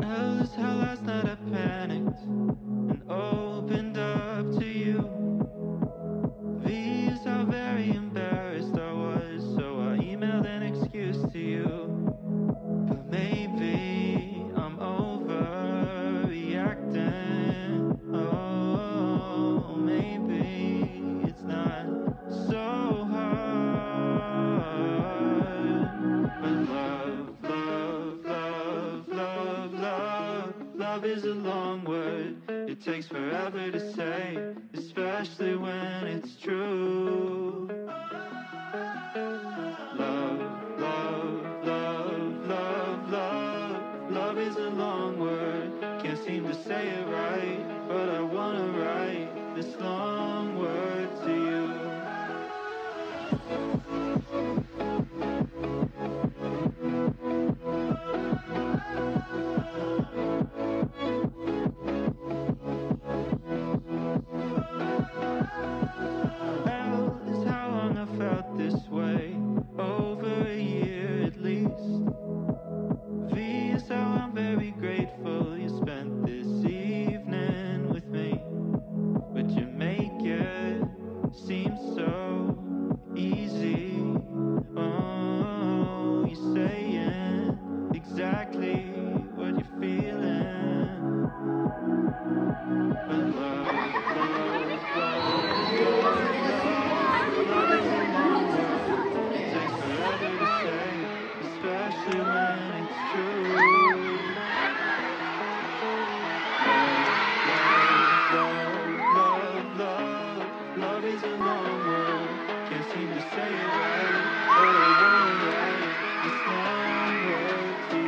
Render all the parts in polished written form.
Notice how last night I panicked and opened up to you. V's how very embarrassed I was, so I emailed an excuse to you. But maybe I'm overreacting. Oh, maybe it's not so hard. But love is a long word. It takes forever to say, especially when it's true. Love is a long word. Can't seem to say it right, but I wanna write this long word to you. L is how long I felt this way, over a year at least. V is how I'm very grateful you spent this evening with me. But you make it seem so easy. Oh, you're saying exactly what you're feeling. But love is a long word. It takes forever to say, especially when it's true. Love is a long word. Can't seem to say it right, but I wanna write this long word to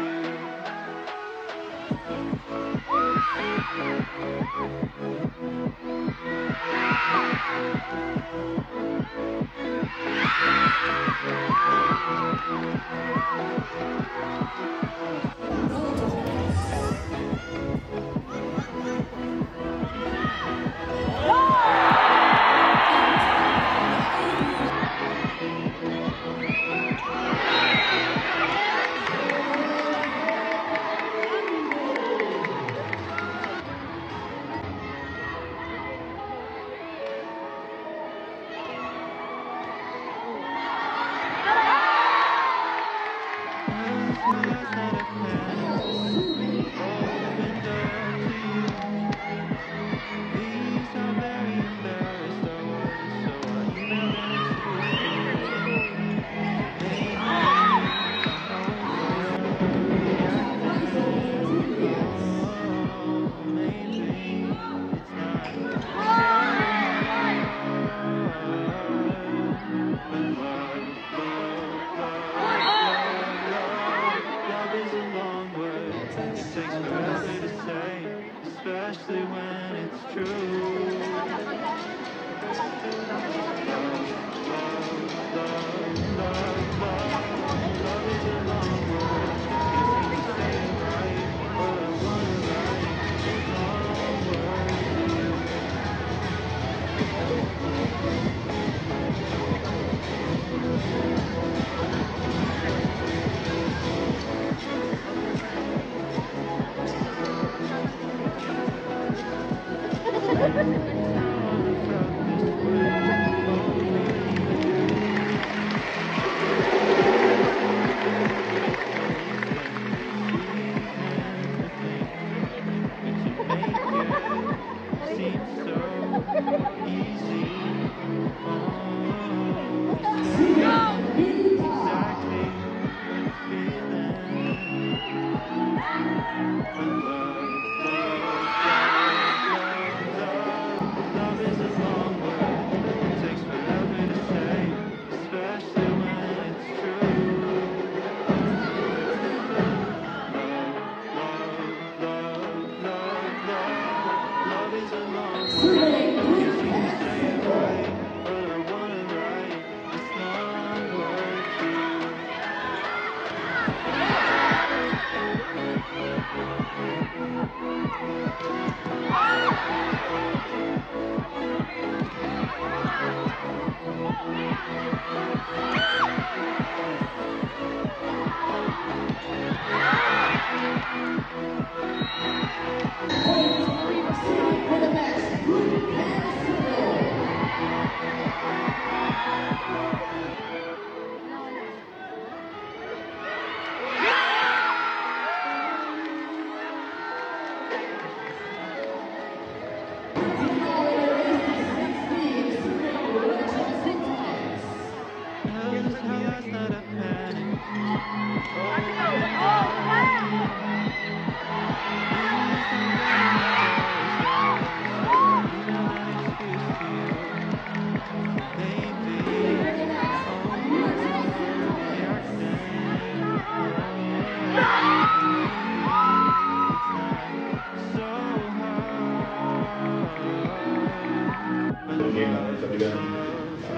talagang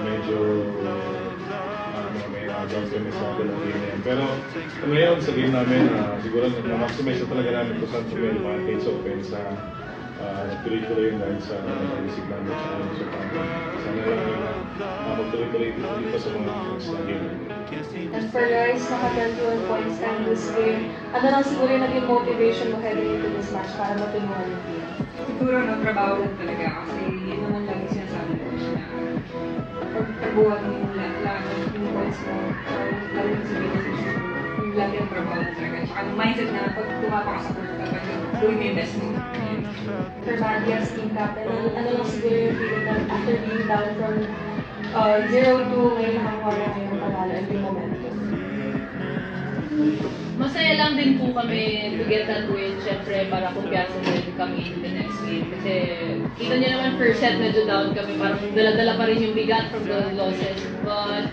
medyo may down kami sa dalawang game na yan. Pero ngayon sa game namin, siguro na-maximize na talaga namin kung saan may advantage sa offense. Tuloy-tuloy yun dahil sa isip namin sa pangkat. Sana lang yun magtuloy-tuloy dito sa mga defense na game. And for Rice, naka-21 points and this game, ano lang siguro yung naging motivation mo heading into this match para matulungan yung team? Siguro trabaho lang talaga kasi yun naman lagi sinasabi ko na pagbuhat mo yung lahat ng points mo or lalo yung sabihin na yung lagi ang trabaho lang talaga. Tsaka yung mindset na pag tumapa ka sa court kapag gawin mo yung best mo. For Mandy as team captain, ano lang siguro yung feeling na after being down from 0-2, ngayon nakakuha na kayo ng panalo and yung momentum? Masaya lang din po kami to get that win, syempre para kumpiyansa din kami in the next game. Kasi kita niyo naman first set medyo down kami, parang dala-dala pa rin yung bigat from the losses. But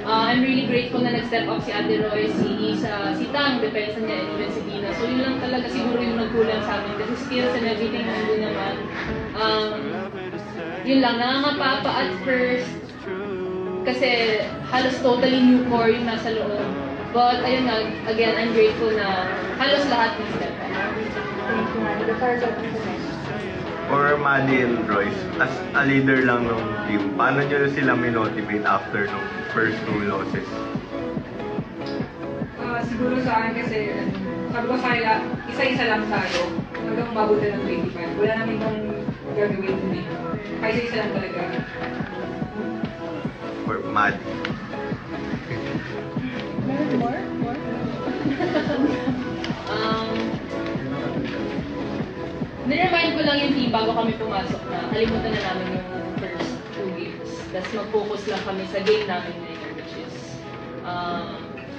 I'm really grateful na nag-step up si Ate Roy, si Isa, si Tang, depensa niya, and even si Tina. So yun lang talaga siguro yung nagkulang sa amin kasi skills and everything nandun naman. Yun lang, nangangapa at first kasi halos totally new core yung nasa loob. But ayun na, again, I'm grateful na halos lahat ng step up. Thank you, Mandy. The first up is the next. For Mandy and Royce, as a leader lang ng team, paano nyo sila minotivate after ng first 2 losses? Siguro sa akin kasi, sabi ko sa kanila, isa-isa lang tayo hanggang mabuti ng 25. Wala namin itong gagawin din. Kaya isa-isa lang talaga. For Mandy? More? Niremind ko lang yung team bago kami pumasok na kalimutan na namin yung first 2 games. Tapos mag-focus lang kami sa game namin ngayon, which is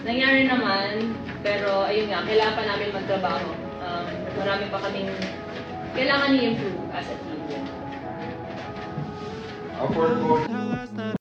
nangyari naman, pero ayun nga, kailangan pa namin magtrabaho. Marami pa kaming kailangan i-improve as a team. Last night